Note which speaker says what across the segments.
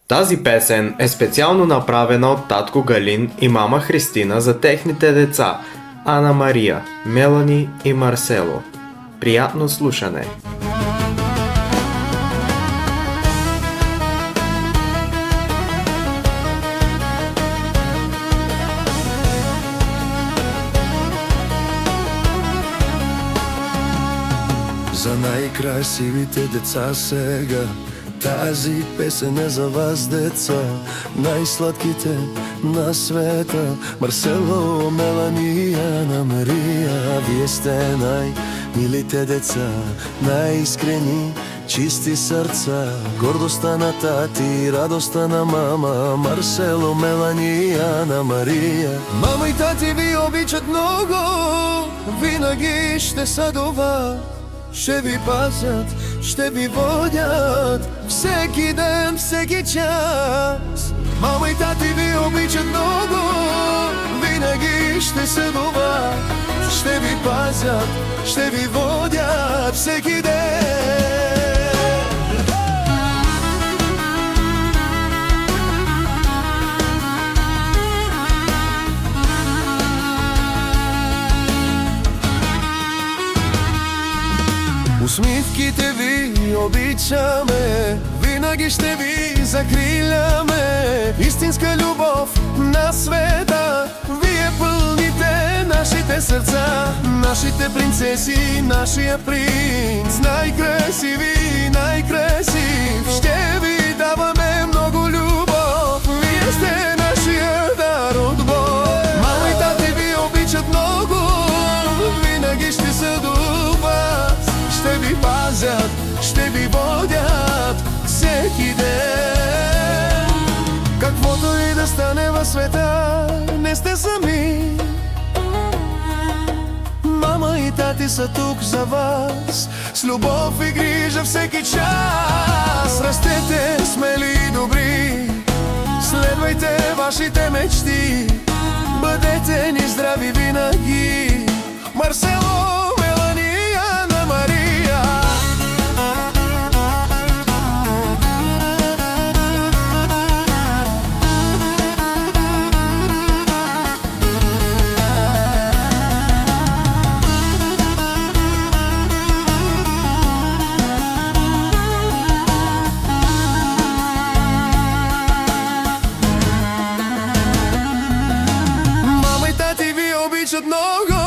Speaker 1: Тази песен е специално направена от татко Галин и мама Христина за техните деца Ана Мария, Мелани и Марсело. Приятно слушане!
Speaker 2: За най-красивите деца сега тази песен е за вас, деца, най-сладките на света. Марсело, Мелани, Ана Мария, вие сте най-милите деца, най-искрени, чисти сърца, гордостта на тати, радостта на мама. Марсело, Мелани, Ана Мария. Мама и тати ви обичат много, винаги ще са до вас. Ще ви пазят, ще ви водят всеки ден, всеки час. Мама и тати ви обичат много, винаги ще се до вас. Ще ви пазят, ще ви водят всеки ден. Усмивките ви обичаме, винаги ще ви закриляме. Истинска любов на света, вие пълните нашите сърца. Нашите принцеси, нашия принц, най-красиви, най-красив. Ще ви даваме много любов, вие сте нашия дар от Бог. Мама и тати ви обичат много, винаги ще са до вас. Ще ви пазят, ще ви водят всеки ден. Каквото и да стане във света, не сте сами. Мама и тати са тук за вас, с любов и грижа всеки час. Растете смели и добри, следвайте вашите мечти, бъдете ни здрави винаги. Марсело, Мелани, Ана Мария. Мама и тати ви обичат много,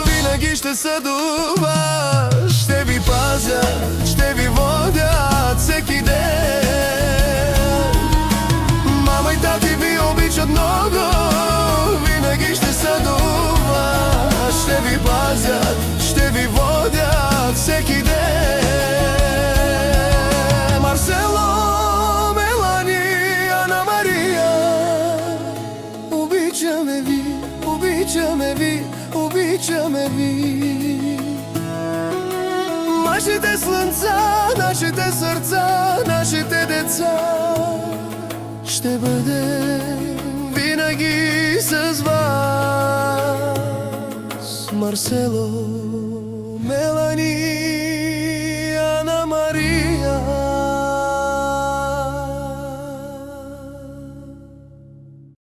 Speaker 2: винаги ще са до вас. Ще ви пазят, ще ви водят всеки ден. Мама и тати ви обичат много, винаги ще са до вас. Ще ви пазят, ще ви водят всеки ден. Марсело, Мелани, Ана Мария, обичаме ви, обичаме ви, обичаме ви. Нашите слънца, нашите сърца, нашите деца, ще бъдем винаги с вас. Марсело, Мелани.